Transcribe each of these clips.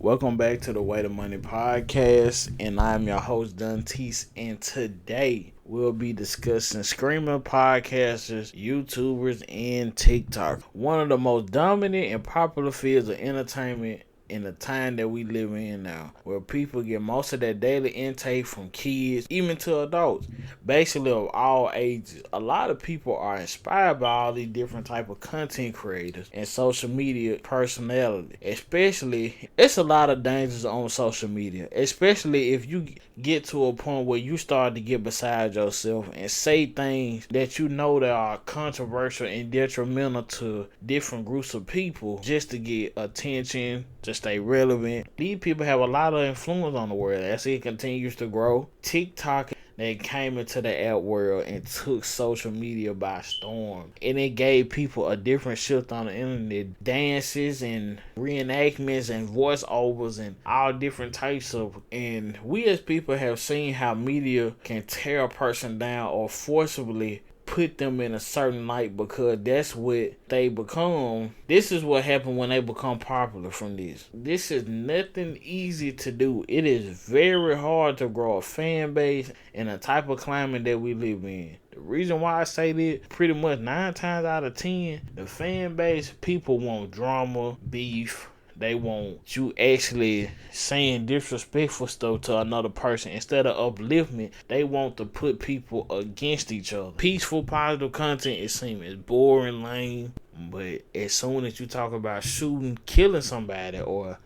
Welcome back to the Way to Money podcast, and I'm your host, Duntees, and today we'll be discussing streaming podcasters, YouTubers, and TikTok. One of the most dominant and popular fields of entertainment in the time that we live in now, where people get most of their daily intake from kids, even to adults, basically of all ages. A lot of people are inspired by all these different type of content creators and social media personality. Especially, it's a lot of dangers on social media, especially if you get to a point where you start to get beside yourself and say things that you know that are controversial and detrimental to different groups of people just to get attention, to stay relevant. These people have a lot of influence on the world as it continues to grow. TikTok, they came into the app world and took social media by storm. And it gave people a different shift on the internet. Dances and reenactments and voiceovers and all different types of. And we as people have seen how media can tear a person down or forcibly put them in a certain light because that's what they become. This is what happened when they become popular from this. This is nothing easy to do. It is very hard to grow a fan base in the type of climate that we live in. The reason why I say this, pretty much 9 times out of 10, the fan base, people want drama, beef. They want you actually saying disrespectful stuff to another person instead of upliftment. They want to put people against each other. Peaceful, positive content, it seems boring, lame. But as soon as you talk about shooting, killing somebody, or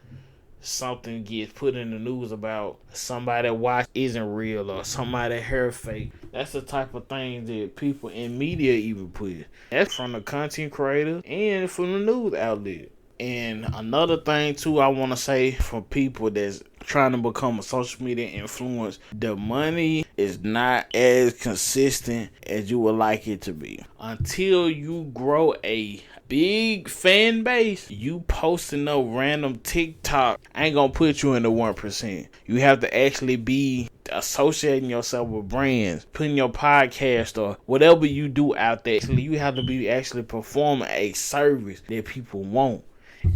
something gets put in the news about somebody watch isn't real or somebody hair fake, that's the type of thing that people in media even put. That's from the content creators and from the news outlet. And another thing too, I want to say for people that's trying to become a social media influencer, the money is not as consistent as you would like it to be. Until you grow a big fan base, you posting no random TikTok ain't gonna put you in the 1%. You have to actually be associating yourself with brands, putting your podcast or whatever you do out there. You have to be actually performing a service that people want.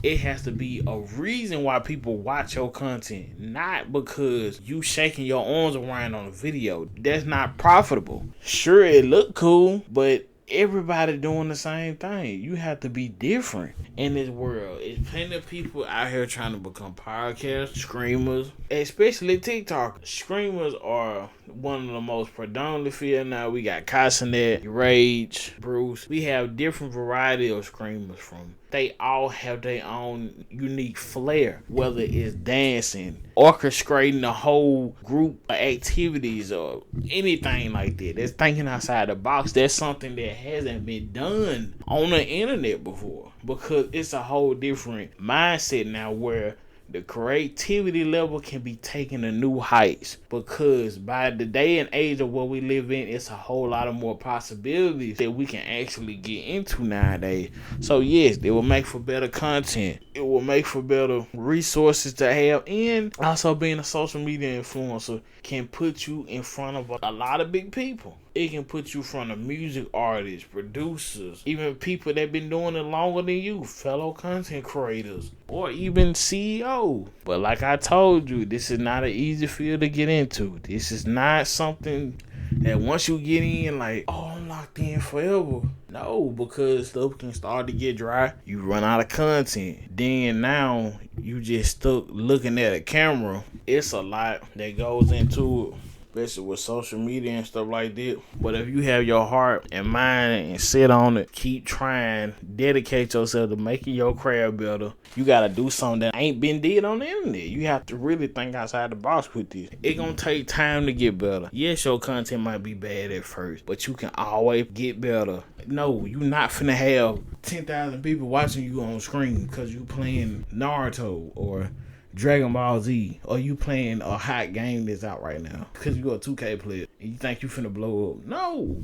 It has to be a reason why people watch your content, not because you shaking your arms around on a video. That's not profitable. Sure, it look cool, but everybody doing the same thing. You have to be different in this world. There's plenty of people out here trying to become podcast streamers, especially TikTok. Streamers are one of the most predominantly field now. We got Cassinet, Rage, Bruce. We have different variety of streamers from. They all have their own unique flair, whether it's dancing, orchestrating a whole group of activities, or anything like that. That's thinking outside the box. That's something that hasn't been done on the internet before, because it's a whole different mindset now where the creativity level can be taken to new heights, because by the day and age of what we live in, it's a whole lot of more possibilities that we can actually get into nowadays. So yes, it will make for better content. It will make for better resources to have, and also being a social media influencer can put you in front of a lot of big people. It can put you in front of music artists, producers, even people that been doing it longer than you, fellow content creators, or even CEO. But like I told you, this is not an easy field to get into. This is not something that once you get in, like, oh, I'm locked in forever. No, because stuff can start to get dry. You run out of content. Then now you just stuck looking at a camera. It's a lot that goes into it, especially with social media and stuff like that. But if you have your heart and mind and sit on it, keep trying, dedicate yourself to making your craft better. You gotta do something that ain't been did on the internet. You have to really think outside the box with this. It gonna take time to get better. Yes, your content might be bad at first, but you can always get better. No, you not finna have 10,000 people watching you on screen because you playing Naruto or Dragon Ball Z, or you playing a hot game that's out right now because you a 2K player and you think you finna blow up. No,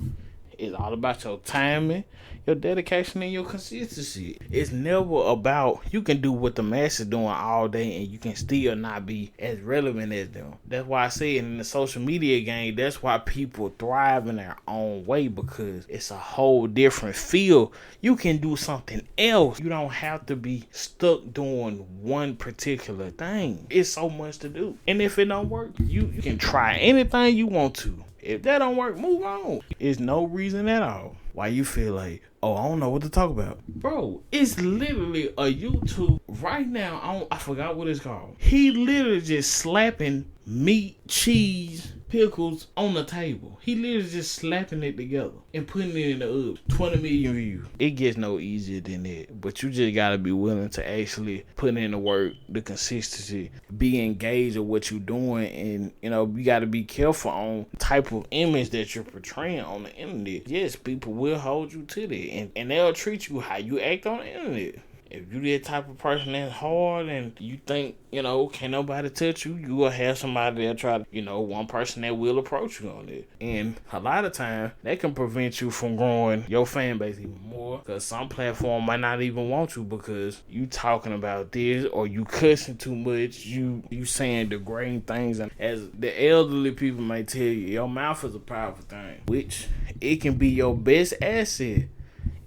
It's all about your timing, your dedication, and your consistency. It's never about you can do what the masses doing all day and you can still not be as relevant as them. That's why I say in the social media game, that's why people thrive in their own way, because it's a whole different field. You can do something else. You don't have to be stuck doing one particular thing. It's so much to do. And if it don't work, you can try anything you want to. If that don't work, move on. There's no reason at all why you feel like, oh, I don't know what to talk about. Bro, it's literally a YouTube right now. I forgot what it's called. He literally just slapping meat, cheese, pickles on the table. He literally just slapping it together and putting it in the oven. 20 million views. It gets no easier than that. But you just gotta be willing to actually put in the work, the consistency, be engaged with what you're doing, and you gotta be careful on the type of image that you're portraying on the internet. Yes, people will hold you to that, and they'll treat you how you act on the internet. If you that type of person that's hard and you think, can't nobody touch you, you will have somebody that try to, one person that will approach you on it. And a lot of times, that can prevent you from growing your fan base even more, because some platform might not even want you because you talking about this, or you cussing too much, you saying degrading things. And as the elderly people may tell you, your mouth is a powerful thing, which it can be your best asset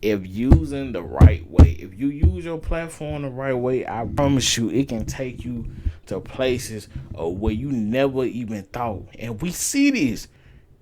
if using the right way. If you use your platform the right way, I promise you it can take you to places where you never even thought. And we see this.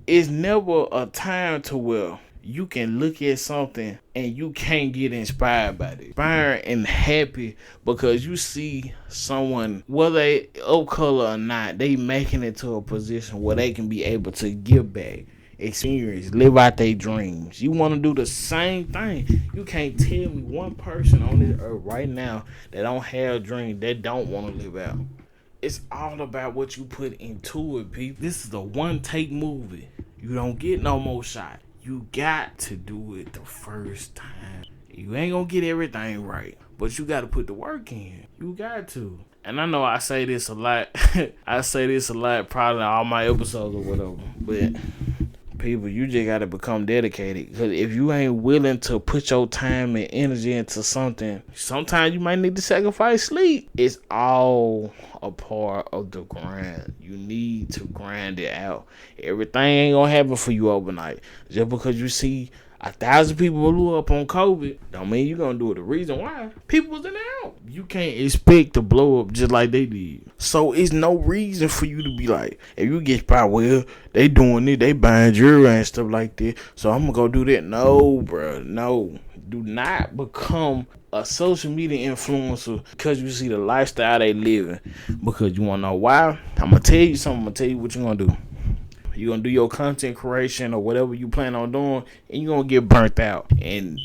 It's never a time to where you can look at something and you can't get inspired by it. Inspired and happy because you see someone, whether they of color or not, they making it to a position where they can be able to give back, experience, live out their dreams. You want to do the same thing. You can't tell me one person on this earth right now that don't have a dream, that don't want to live out. It's all about what you put into it, people. This is a one-take movie. You don't get no more shot. You got to do it the first time. You ain't gonna get everything right, but you got to put the work in. You got to. And I know I say this a lot. I say this a lot, probably in all my episodes or whatever, but people, you just gotta become dedicated, because if you ain't willing to put your time and energy into something, sometimes you might need to sacrifice sleep. It's all a part of the grind. You need to grind it out. Everything ain't gonna happen for you overnight. Just because you see 1,000 people blew up on COVID don't mean you're gonna do it. The reason why, people was in and out. You can't expect to blow up just like they did. So it's no reason for you to be like, if you get spot, well, they doing it, they buying jewelry and stuff like that, so I'm gonna go do that. No, bro, no. Do not become a social media influencer because you see the lifestyle they living. Because you wanna know why? I'm gonna tell you something. I'm gonna tell you what you're gonna do. You're going to do your content creation or whatever you plan on doing, and you're going to get burnt out. And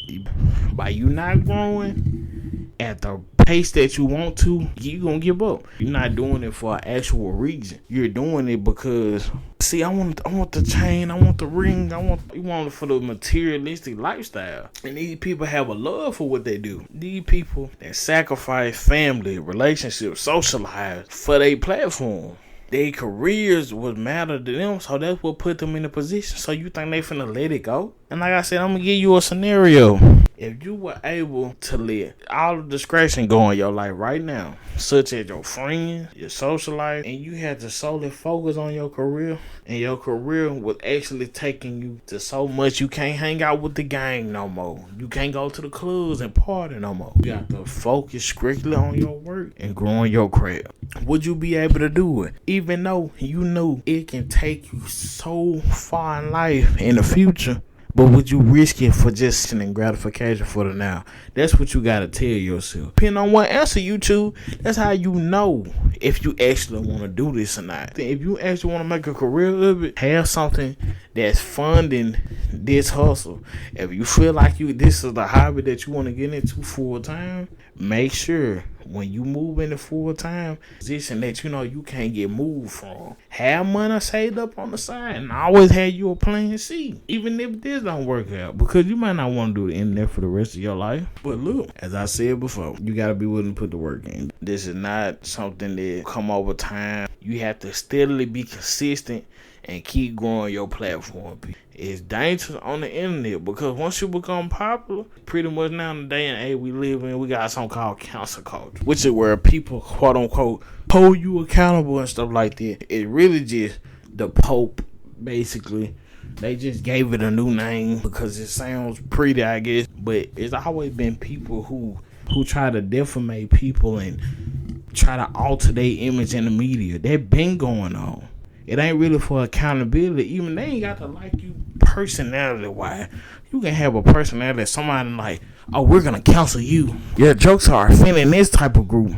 by you not growing at the pace that you want to, you're going to give up. You're not doing it for an actual reason. You're doing it because, see, I want the chain, I want the ring, you want it for the materialistic lifestyle. And these people have a love for what they do. These people that sacrifice family, relationships, social lives for their platform. Their careers would matter to them, so that's what put them in a position. So you think they finna let it go? And like I said, I'm gonna give you a scenario. If you were able to let all the discretion go in your life right now, such as your friends, your social life, and you had to solely focus on your career, and your career was actually taking you to so much you can't hang out with the gang no more. You can't go to the clubs and party no more. You got to focus strictly on your work and growing your craft. Would you be able to do it? Even though you knew it can take you so far in life in the future, but would you risk it for just an gratification for the now? That's what you gotta tell yourself. Depending on what answer you choose, that's how you know if you actually want to do this or not. If you actually want to make a career of it, have something that's funding this hustle. If you feel like this is the hobby that you want to get into full time, make sure when you move into full time position that you can't get moved from. Have money saved up on the side and always have you a plan C, even if this don't work out, because you might not want to do the internet for the rest of your life. But look, as I said before, you gotta be willing to put the work in. This is not something that come over time. You have to steadily be consistent and keep growing your platform. It's dangerous on the internet because once you become popular, pretty much now in the day and age we live in, we got something called cancel culture, which is where people, quote unquote, hold you accountable and stuff like that. It really just the Pope, basically. They just gave it a new name because it sounds pretty, I guess. But it's always been people who try to defamate people and try to alter their image in the media. That been going on. It ain't really for accountability. Even they ain't got to like you personality wise. You can have a personality, somebody like, oh, we're gonna cancel you. Your jokes are offending this type of group.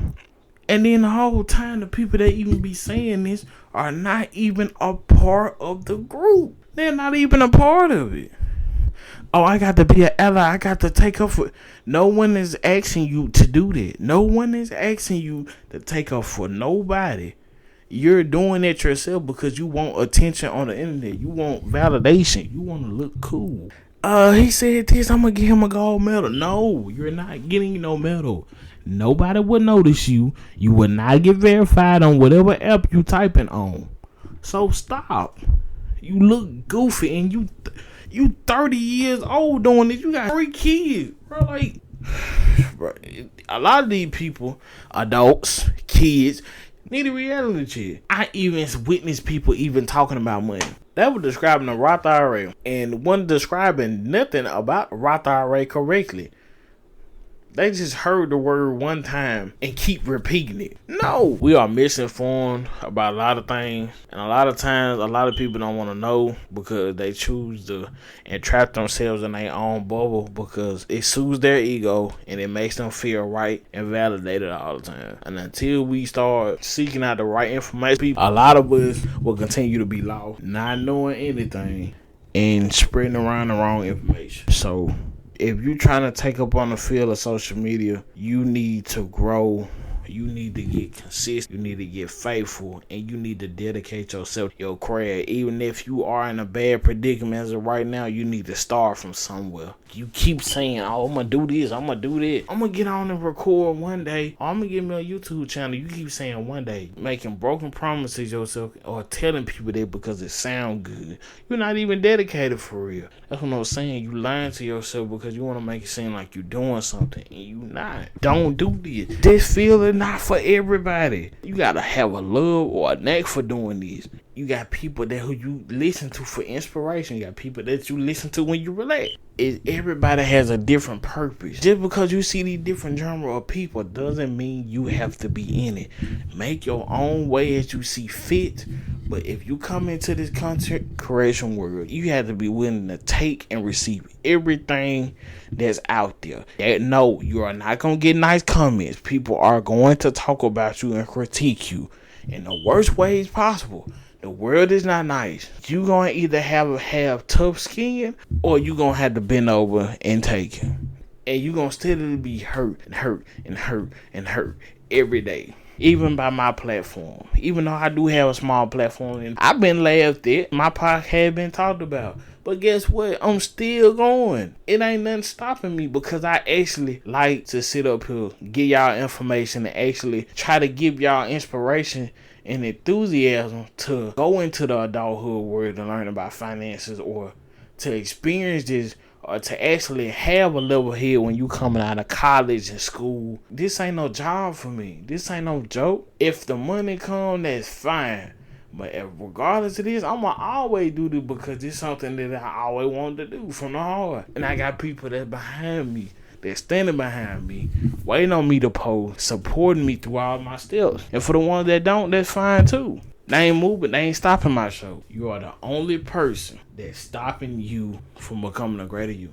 And then the whole time the people that even be saying this are not even a part of the group. They're not even a part of it. Oh, I got to be an ally. I got to take up for... No one is asking you to do that. No one is asking you to take up for nobody. You're doing it yourself because you want attention on the internet. You want validation. You want to look cool. He said this, I'm going to give him a gold medal. No, you're not getting no medal. Nobody will notice you. You will not get verified on whatever app you typing on. So stop. You look goofy and you 30 years old doing this. You got 3 kids. Bro, like, bro, a lot of these people, adults, kids, need a reality check. I even witnessed people even talking about money. They were describing a Roth IRA and wasn't describing nothing about Roth IRA correctly. They just heard the word one time and keep repeating it. No, we are misinformed about a lot of things. And a lot of times, a lot of people don't want to know because they choose to entrap themselves in their own bubble because it soothes their ego and it makes them feel right and validated all the time. And until we start seeking out the right information, a lot of us will continue to be lost, not knowing anything and spreading around the wrong information. So if you're trying to take up on the field of social media, you need to grow. You need to get consistent. You need to get faithful. And you need to dedicate yourself to your craft. Even if you are in a bad predicament as of right now, you need to start from somewhere. You keep saying, oh, I'm going to do this. I'm going to do that. I'm going to get on and record one day. Or I'm going to get me a YouTube channel. You keep saying one day. Making broken promises yourself or telling people that because it sounds good. You're not even dedicated for real. That's what I'm saying. You lying to yourself because you want to make it seem like you're doing something. And you're not. Don't do this. This feeling not for everybody. You got to have a love or a knack for doing this. You got people that who you listen to for inspiration. You got people that you listen to when you relax. Everybody has a different purpose. Just because you see these different genre of people doesn't mean you have to be in it. Make your own way as you see fit. But if you come into this content creation world, you have to be willing to take and receive everything that's out there. No, you are not going to get nice comments. People are going to talk about you and critique you in the worst ways possible. The world is not nice. You going to either have tough skin or you going to have to bend over and take it. And you going to still be hurt and hurt and hurt and hurt every day. Even by my platform. Even though I do have a small platform and I've been laughed at. My podcast has been talked about. But guess what? I'm still going. It ain't nothing stopping me because I actually like to sit up here, give y'all information and actually try to give y'all inspiration and enthusiasm to go into the adulthood world and learn about finances or to experience this or to actually have a level head when you coming out of college and school. This ain't no job for me. This ain't no joke. If the money come, that's fine. But regardless of this, I'm going to always do this because it's something that I always wanted to do from the heart. And I got people that's behind me. They're standing behind me, waiting on me to post, supporting me through all my steps. And for the ones that don't, that's fine too. They ain't moving, they ain't stopping my show. You are the only person that's stopping you from becoming a greater you.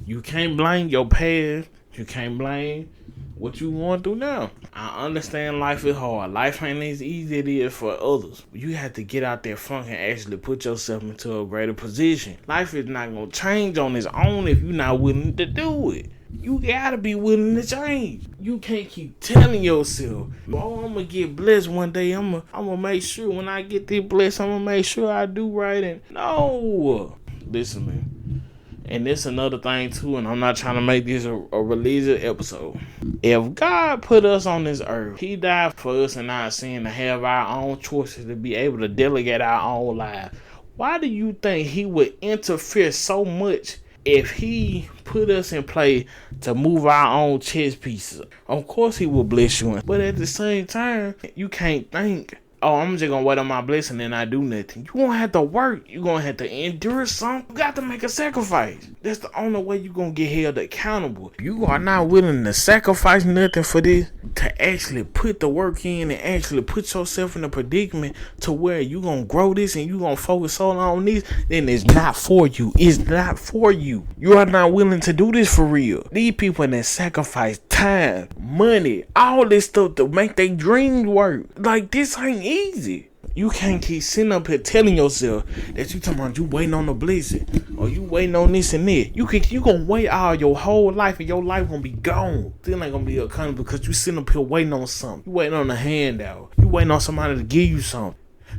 You can't blame your past. You can't blame what you going through now. I understand life is hard. Life ain't as easy as it is for others. You have to get out there funk and actually put yourself into a greater position. Life is not going to change on its own if you're not willing to do it. You gotta be willing to change. You can't keep telling yourself, oh, I'm gonna get blessed one day. I'm gonna make sure when I get this blessed, I'm gonna make sure I do right. And no, listen, man. And this another thing too, and I'm not trying to make this a religious episode. If God put us on this earth, He died for us and our sin to have our own choices, to be able to delegate our own lives. Why do you think He would interfere so much if He put us in play to move our own chess pieces? Of course He will bless you, but at the same time, you can't think, oh, I'm just gonna wait on my blessing and not do nothing. You gonna have to work. You gonna have to endure something. You got to make a sacrifice. That's the only way you gonna get held accountable. You are not willing to sacrifice nothing for this, to actually put the work in and actually put yourself in a predicament to where you gonna grow this and you gonna focus solely on this, then it's not for you. It's not for you. You are not willing to do this for real. These people that sacrifice time, money, all this stuff to make their dreams work. Like, this ain't easy. You can't keep sitting up here telling yourself that you talking about you waiting on the blessing or you waiting on this and that. You gonna wait all your whole life and your life gonna be gone. Still ain't gonna be accountable because you sitting up here waiting on something. You waiting on a handout. You waiting on somebody to give you something.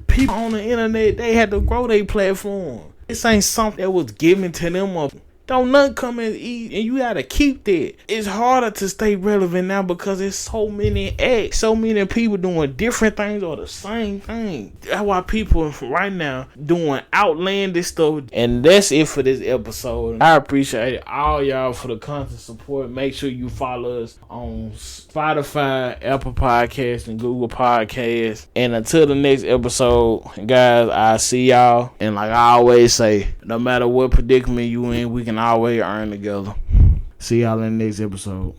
People on the internet, they had to grow their platform. This ain't something that was given to them or don't nothing come as easy, and you gotta keep that. It's harder to stay relevant now because there's so many acts, so many people doing different things or the same thing. That's why people right now doing outlandish stuff. And that's it for this episode. I appreciate all y'all for the constant support. Make sure you follow us on Spotify, Apple Podcasts, and Google Podcasts. And until the next episode, guys, I'll see y'all. And like I always say, no matter what predicament you in, we can always earn together. See y'all in the next episode.